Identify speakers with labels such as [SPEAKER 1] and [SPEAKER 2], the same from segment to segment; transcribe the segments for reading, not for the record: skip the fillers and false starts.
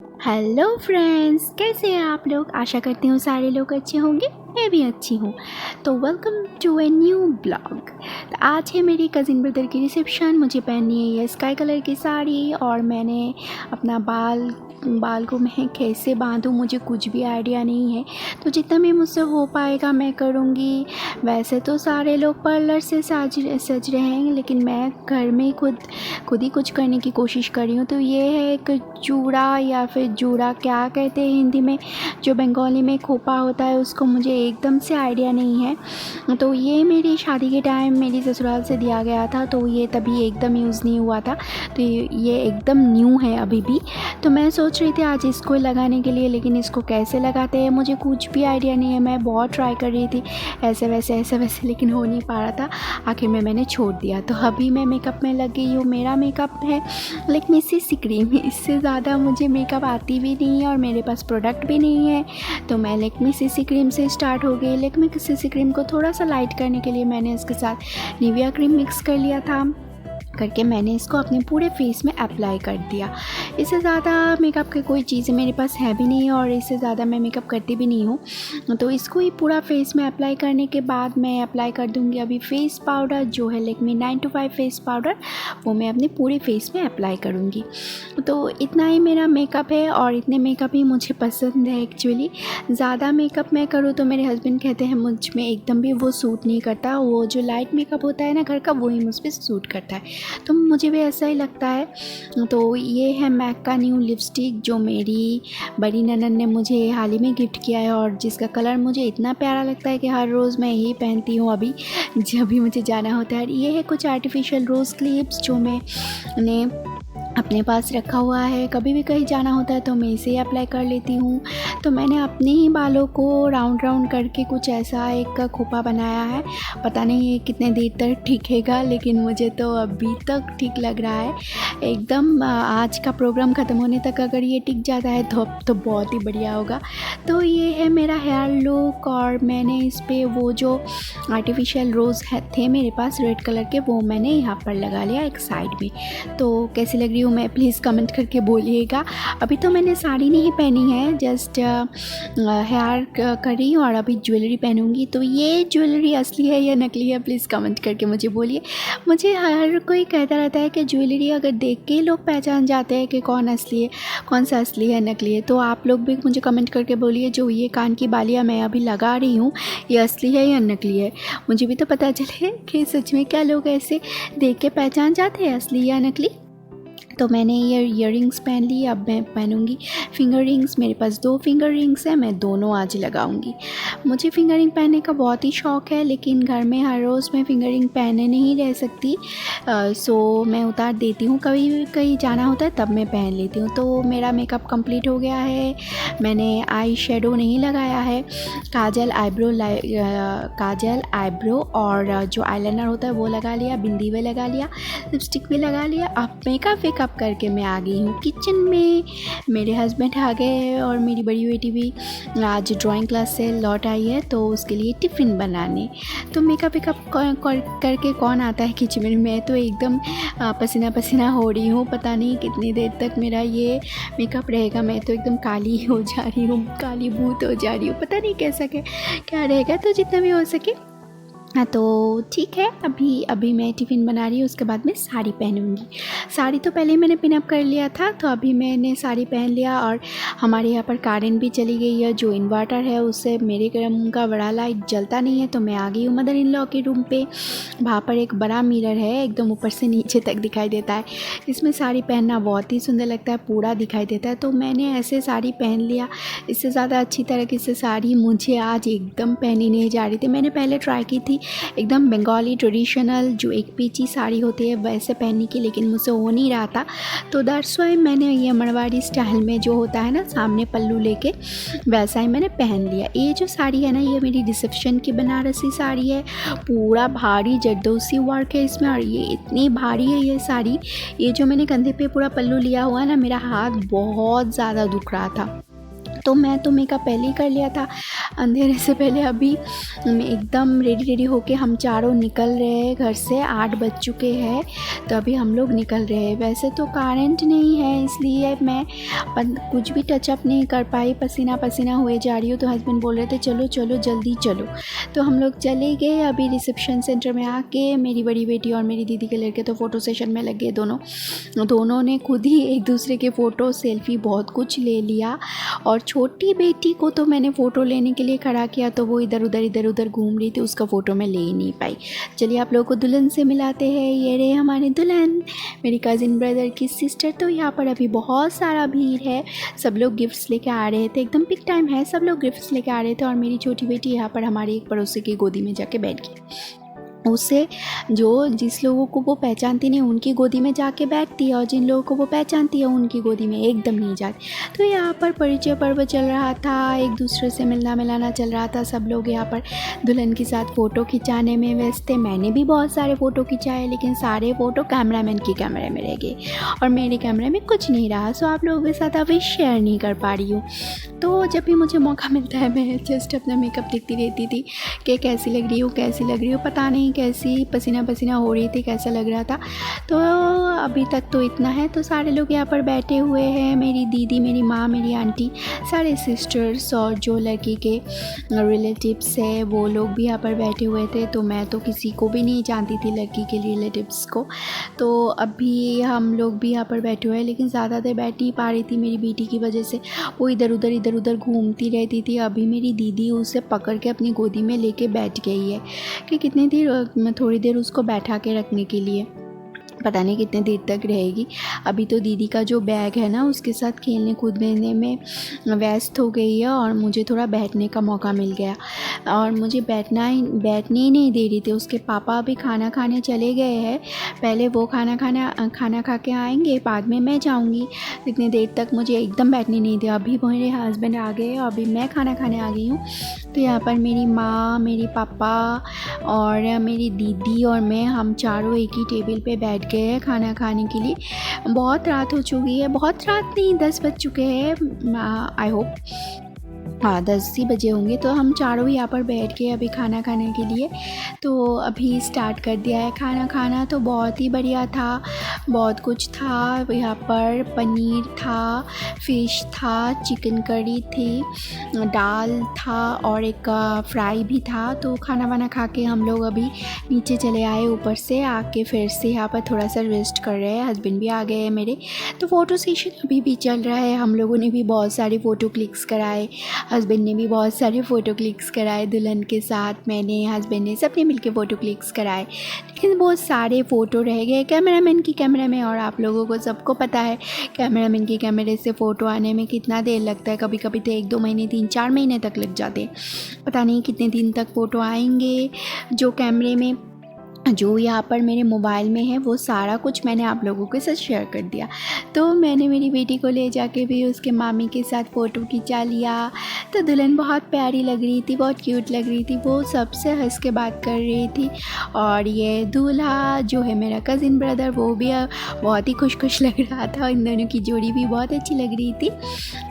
[SPEAKER 1] Hello friends, कैसे हैं आप लोग। आशा करती हूँ सारे लोग अच्छे होंगे, मैं भी अच्छी हूँ। तो welcome to a new blog. तो आज है मेरी कज़िन ब्रदर की रिसेप्शन। मुझे पहननी है ये स्काई कलर की साड़ी और मैंने अपना बाल को मैं कैसे बांधूँ मुझे कुछ भी आइडिया नहीं है। तो जितना भी मुझसे हो पाएगा मैं करूँगी। वैसे तो सारे लोग पार्लर से सज रहे हैं, लेकिन मैं घर में खुद ही कुछ करने की कोशिश कर रही हूँ। तो ये है एक चूड़ा या फिर जूड़ा क्या कहते हैं हिंदी में, जो बंगाली में खोपा होता है, उसको मुझे एकदम से आइडिया नहीं है। तो ये मेरी शादी के टाइम मेरी ससुराल से दिया गया था, तो ये तभी एकदम यूज़ नहीं हुआ था। तो ये एकदम न्यू है अभी भी। तो मैं सोच रही थी आज इसको लगाने के लिए, लेकिन इसको कैसे लगाते हैं मुझे कुछ भी आइडिया नहीं है। मैं बहुत ट्राई कर रही थी ऐसे वैसे, लेकिन हो नहीं पा रहा था। आखिर में मैंने छोड़ दिया। तो अभी मैं मेकअप में लग गई हूँ। मेरा मेकअप है लेकिन सीसी क्रीम, इससे ज़्यादा मुझे मेकअप आती भी नहीं है और मेरे पास प्रोडक्ट भी नहीं है। तो मैं लेक्मी सीसी क्रीम से स्टार्ट हो गई। लेक्मी सीसी क्रीम को थोड़ा सा लाइट करने के लिए मैंने इसके साथ निविया क्रीम मिक्स कर लिया था, करके मैंने इसको अपने पूरे फेस में अप्लाई कर दिया। इससे ज़्यादा मेकअप की कोई चीज़ें मेरे पास है भी नहीं और इससे ज़्यादा मैं मेकअप करती भी नहीं हूँ। तो इसको ही पूरा फेस में अप्लाई करने के बाद मैं अप्लाई कर दूँगी अभी फेस पाउडर, जो है लेक्मी 9 to 5 फेस पाउडर, वो मैं अपने पूरे फेस में अप्लाई करूँगी। तो इतना ही मेरा मेकअप है और इतने मेकअप ही मुझे पसंद है एक्चुअली। ज़्यादा मेकअप मैं करूँ तो मेरे हस्बैंड कहते हैं मुझ में एकदम भी वो सूट नहीं करता। वो जो लाइट मेकअप होता है ना घर का, वही मुझ पर सूट करता है। तो मुझे भी ऐसा ही लगता है। तो ये है मैक का न्यू लिपस्टिक, जो मेरी बड़ी ननद ने मुझे हाल ही में गिफ्ट किया है और जिसका कलर मुझे इतना प्यारा लगता है कि हर रोज़ मैं यही पहनती हूँ अभी जब भी मुझे जाना होता है। ये है कुछ आर्टिफिशियल रोज़ क्लिप्स जो मैंने अपने पास रखा हुआ है। कभी भी कहीं जाना होता है तो मैं इसे अप्लाई कर लेती हूँ। तो मैंने अपने ही बालों को राउंड करके कुछ ऐसा एक खोपा बनाया है। पता नहीं ये कितने देर तक टिकेगा, लेकिन मुझे तो अभी तक ठीक लग रहा है एकदम। आज का प्रोग्राम ख़त्म होने तक अगर ये टिक जाता है तो बहुत ही बढ़िया होगा। तो ये है मेरा हेयर लुक और मैंने इस पर वो जो आर्टिफिशियल रोज़ थे मेरे पास रेड कलर के, वो मैंने यहाँ पर लगा लिया एक साइड में। तो कैसी लग रही हूँ मैं प्लीज़ कमेंट करके बोलिएगा। अभी तो मैंने साड़ी नहीं पहनी है, जस्ट हेयर करी और अभी ज्वेलरी पहनूंगी। तो ये ज्वेलरी असली है या नकली है प्लीज़ कमेंट करके मुझे बोलिए। मुझे हर कोई कहता रहता है कि ज्वेलरी अगर देख के लोग पहचान जाते हैं कि कौन असली है, कौन सा असली है नकली है। तो आप लोग भी मुझे कमेंट करके बोलिए, जो ये कान की बालियाँ मैं अभी लगा रही हूँ ये असली है या नकली है। मुझे भी तो पता चले कि सच में क्या लोग ऐसे देख के पहचान जाते हैं असली या नकली। तो मैंने ये ईयररिंग्स पहन ली, अब मैं पहनूंगी फिंगर रिंग्स। मेरे पास 2 फिंगर रिंग्स हैं, मैं दोनों आज लगाऊंगी। मुझे फिंगर रिंग पहनने का बहुत ही शौक़ है, लेकिन घर में हर रोज़ मैं फिंगर रिंग पहने नहीं रह सकती। सो मैं उतार देती हूँ, कभी कहीं जाना होता है तब मैं पहन लेती हूँ। तो मेरा मेकअप कंप्लीट हो गया है। मैंने आई शेडो नहीं लगाया है, काजल आईब्रो और जो आईलाइनर होता है वो लगा लिया, बिंदी भी लगा लिया, लिपस्टिक भी लगा लिया। अब मेकअप करके मैं आ गई हूँ किचन में। मेरे हस्बैंड आ गए हैं और मेरी बड़ी बेटी भी आज ड्राइंग क्लास से लौट आई है, तो उसके लिए टिफ़िन बनाने। तो मेकअप करके कौन आता है किचन में। मैं तो एकदम पसीना पसीना हो रही हूँ। पता नहीं कितनी देर तक मेरा ये मेकअप रहेगा। मैं तो एकदम काली हो जा रही हूँ, काली भूत हो जा रही हूँ। पता नहीं कैसा क्या रहेगा, तो जितना भी हो सके। हाँ तो ठीक है, अभी मैं टिफ़िन बना रही हूँ, उसके बाद मैं साड़ी पहनूंगी। साड़ी तो पहले मैंने पिनअप कर लिया था, तो अभी मैंने साड़ी पहन लिया। और हमारे यहाँ पर करेंट भी चली गई है, जो इन्वर्टर है उससे मेरे रूम का बड़ा लाइट जलता नहीं है। तो मैं आ गई हूँ मदर इन लॉ के रूम पे। वहाँ पर एक बड़ा मिरर है, एकदम ऊपर से नीचे तक दिखाई देता है। इसमें साड़ी पहनना बहुत ही सुंदर लगता है, पूरा दिखाई देता है। तो मैंने ऐसे साड़ी पहन लिया। इससे ज़्यादा अच्छी तरीके से साड़ी मुझे आज एकदम पहनी नहीं जा रही थी। मैंने पहले ट्राई की थी एकदम बंगाली ट्रेडिशनल जो एक पेची साड़ी होती है वैसे पहनने की, लेकिन मुझसे हो नहीं रहा था। तो दैट्स वाई मैंने ये मरवाड़ी स्टाइल में जो होता है ना सामने पल्लू लेके, वैसा ही मैंने पहन लिया। ये जो साड़ी है ना, ये मेरी रिसेप्शन की बनारसी साड़ी है। पूरा भारी जरदोसी वर्क है इसमें और ये इतनी भारी है ये साड़ी। ये जो मैंने कंधे पे पूरा पल्लू लिया हुआ है ना, मेरा हाथ बहुत ज़्यादा दुख रहा था। तो मैं तो मेकअप पहले ही कर लिया था अंधेरे से पहले। अभी एकदम रेडी होके हम चारों निकल रहे हैं घर से। 8 बज चुके हैं तो अभी हम लोग निकल रहे हैं। वैसे तो करंट नहीं है इसलिए मैं कुछ भी टचअप नहीं कर पाई, पसीना पसीना हुए जा रही हूँ। तो हस्बैंड बोल रहे थे चलो चलो जल्दी चलो। तो हम लोग चले गए। अभी रिसेप्शन सेंटर में आके मेरी बड़ी बेटी और मेरी दीदी के लड़के तो फ़ोटो सेशन में लग गए। दोनों ने खुद ही एक दूसरे के फ़ोटो सेल्फी बहुत कुछ ले लिया। और छोटी बेटी को तो मैंने फ़ोटो लेने के लिए खड़ा किया तो वो इधर उधर घूम रही थी, उसका फ़ोटो मैं ले ही नहीं पाई। चलिए आप लोगों को दुल्हन से मिलाते हैं। ये रहे हमारे दुल्हन, मेरी कज़िन ब्रदर की सिस्टर। तो यहाँ पर अभी बहुत सारा भीड़ है, सब लोग गिफ्ट्स लेके आ रहे थे। एकदम पिक टाइम है, सब लोग गिफ्ट्स लेके आ रहे थे। और मेरी छोटी बेटी यहाँ पर हमारे एक पड़ोसी की गोदी में जाके बैठ गई। उससे जिस लोगों को वो पहचानती नहीं उनकी गोदी में जाके बैठती है, और जिन लोगों को वो पहचानती है उनकी गोदी में एकदम नहीं जाती। तो यहाँ पर परिचय पर्व चल रहा था, एक दूसरे से मिलना मिलाना चल रहा था। सब लोग यहाँ पर दुल्हन के साथ फ़ोटो खिंचाने में व्यस्त थे। मैंने भी बहुत सारे फ़ोटो खिंचाए, लेकिन सारे फ़ोटो कैमरामैन की कैमरे में रह गए और मेरे कैमरे में कुछ नहीं रहा। सो आप लोगों के साथ अभी शेयर नहीं कर पा रही हूँ। तो जब भी मुझे मौका मिलता है मैं जस्ट अपना मेकअप देखती रहती थी कि कैसी लग रही हूँ, पता नहीं कैसी पसीना हो रही थी, कैसा लग रहा था। तो अभी तक तो इतना है। तो सारे लोग यहाँ पर बैठे हुए हैं, मेरी दीदी, मेरी माँ, मेरी आंटी, सारे सिस्टर्स और जो लड़की के रिलेटिव्स है वो लोग भी यहाँ पर बैठे हुए थे। तो मैं तो किसी को भी नहीं जानती थी लड़की के रिलेटिव्स को। तो अभी हम लोग भी यहाँ पर बैठे हुए हैं, लेकिन ज़्यादा देर बैठ नहीं पा रही थी मेरी बेटी की वजह से। वो इधर उधर घूमती रहती थी। अभी मेरी दीदी उसे पकड़ के अपनी गोदी में लेके बैठ गई है कि कितनी देर, थोड़ी देर उसको बैठा के रखने के लिए, पता नहीं कितने देर तक रहेगी। अभी तो दीदी का जो बैग है ना उसके साथ खेलने कूदने में व्यस्त हो गई है और मुझे थोड़ा बैठने का मौका मिल गया। और मुझे बैठने ही नहीं दे रही थी। उसके पापा अभी खाना खाने चले गए हैं। पहले वो खाना खा के आएंगे, बाद में मैं जाऊंगी। इतने देर तक मुझे एकदम बैठने नहीं दिया। अभी मेरे हस्बैंड आ गए और अभी मैं खाना खाने आ गई हूँ। तो यहाँ पर मेरी माँ, मेरी पापा और मेरी दीदी और मैं, हम चारों एक ही टेबल पे बैठ गए हैं खाना खाने के लिए। बहुत रात हो चुकी है, बहुत रात नहीं, 10 बज चुके हैं आई होप। हाँ 10 ही बजे होंगे। तो हम चारों यहाँ पर बैठ के अभी खाना खाने के लिए तो अभी स्टार्ट कर दिया है खाना। तो बहुत ही बढ़िया था, बहुत कुछ था यहाँ पर। पनीर था, फ़िश था, चिकन करी थी, दाल था और एक फ्राई भी था। तो खाना वाना खा के हम लोग अभी नीचे चले आए। ऊपर से आके फिर से यहाँ पर थोड़ा सा रेस्ट कर रहे हैं। हस्बैंड भी आ गए हैं मेरे। तो फ़ोटो सेशन अभी भी चल रहा है। हम लोगों ने भी बहुत सारे फ़ोटो क्लिक्स कराए, हस्बैंड ने भी बहुत सारे फ़ोटो क्लिक्स कराए दुल्हन के साथ। मैंने, हस्बैंड ने, सबने मिलके फ़ोटो क्लिक्स कराए, लेकिन बहुत सारे फ़ोटो रह गए कैमरामैन की कैमरे में। और आप लोगों को सबको पता है कैमरामैन की कैमरे से फ़ोटो आने में कितना देर लगता है। कभी कभी तो 1-2 महीने, 3-4 महीने तक लग जाते हैं। पता नहीं कितने दिन तक फ़ोटो आएंगे। जो कैमरे में, जो यहाँ पर मेरे मोबाइल में है वो सारा कुछ मैंने आप लोगों के साथ शेयर कर दिया। तो मैंने मेरी बेटी को ले जाके भी उसके मामी के साथ फ़ोटो खिंचा लिया। तो दुल्हन बहुत प्यारी लग रही थी, बहुत क्यूट लग रही थी। वो सबसे हंस के बात कर रही थी। और ये दूल्हा जो है मेरा कज़िन ब्रदर, वो भी बहुत ही खुश लग रहा था। इन दोनों की जोड़ी भी बहुत अच्छी लग रही थी।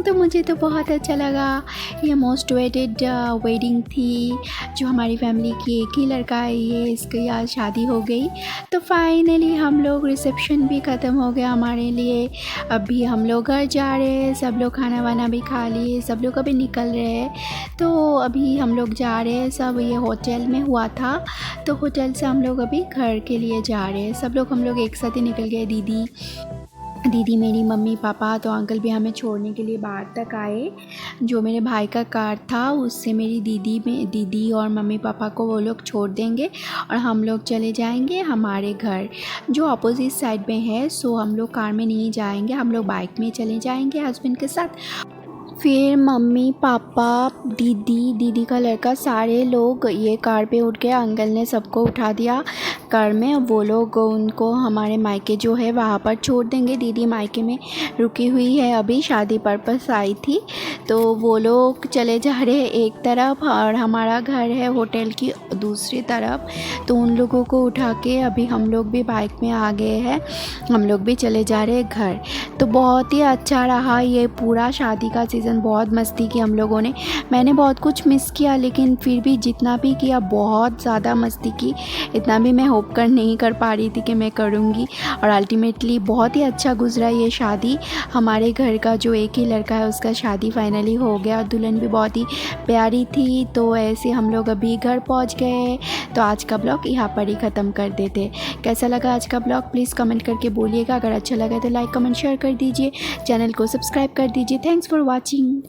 [SPEAKER 1] तो मुझे तो बहुत अच्छा लगा। ये मोस्ट वेटेड वेडिंग थी जो हमारी फैमिली की। एक ही लड़का है ये, इसकी आज शादी हो गई। तो फाइनली हम लोग, रिसेप्शन भी ख़त्म हो गया हमारे लिए। अभी हम लोग घर जा रहे हैं। सब लोग खाना वाना भी खा लिए, सब लोग अभी निकल रहे हैं। तो अभी हम लोग जा रहे हैं सब। ये होटल में हुआ था, तो होटल से हम लोग अभी घर के लिए जा रहे हैं। सब लोग, हम लोग एक साथ ही निकल गए। दीदी, मेरी मम्मी, पापा, तो अंकल भी हमें छोड़ने के लिए बाहर तक आए। जो मेरे भाई का कार था उससे मेरी दीदी और मम्मी पापा को वो लोग छोड़ देंगे और हम लोग चले जाएंगे हमारे घर जो अपोजिट साइड में है। सो हम लोग कार में नहीं जाएंगे, हम लोग बाइक में चले जाएंगे हस्बैंड के साथ। फिर मम्मी, पापा, दीदी का लड़का, सारे लोग ये कार पे उठ गए। अंकल ने सबको उठा दिया कार में। अब वो लोग उनको हमारे मायके जो है वहाँ पर छोड़ देंगे। दीदी मायके में रुकी हुई है, अभी शादी पर्पस आई थी। तो वो लोग चले जा रहे हैं एक तरफ और हमारा घर है होटल की दूसरी तरफ। तो उन लोगों को उठा के अभी हम लोग भी बाइक में आ गए हैं। हम लोग भी चले जा रहे हैं घर। तो बहुत ही अच्छा रहा ये पूरा शादी का सीज़न। कंपैरिजन बहुत मस्ती की हम लोगों ने। मैंने बहुत कुछ मिस किया, लेकिन फिर भी जितना भी किया बहुत ज़्यादा मस्ती की। इतना भी मैं होप कर नहीं कर पा रही थी कि मैं करूँगी, और अल्टीमेटली बहुत ही अच्छा गुजरा ये शादी। हमारे घर का जो एक ही लड़का है उसका शादी फाइनली हो गया, दुल्हन भी बहुत ही प्यारी थी। तो ऐसे हम लोग अभी घर पहुंच गए। तो आज का ब्लॉग यहाँ पर ही ख़त्म कर देते। कैसा लगा आज का ब्लॉग प्लीज़ कमेंट करके बोलिएगा। अगर अच्छा लगा तो लाइक कमेंट शेयर कर दीजिए, चैनल को सब्सक्राइब कर दीजिए। Thanks for watching.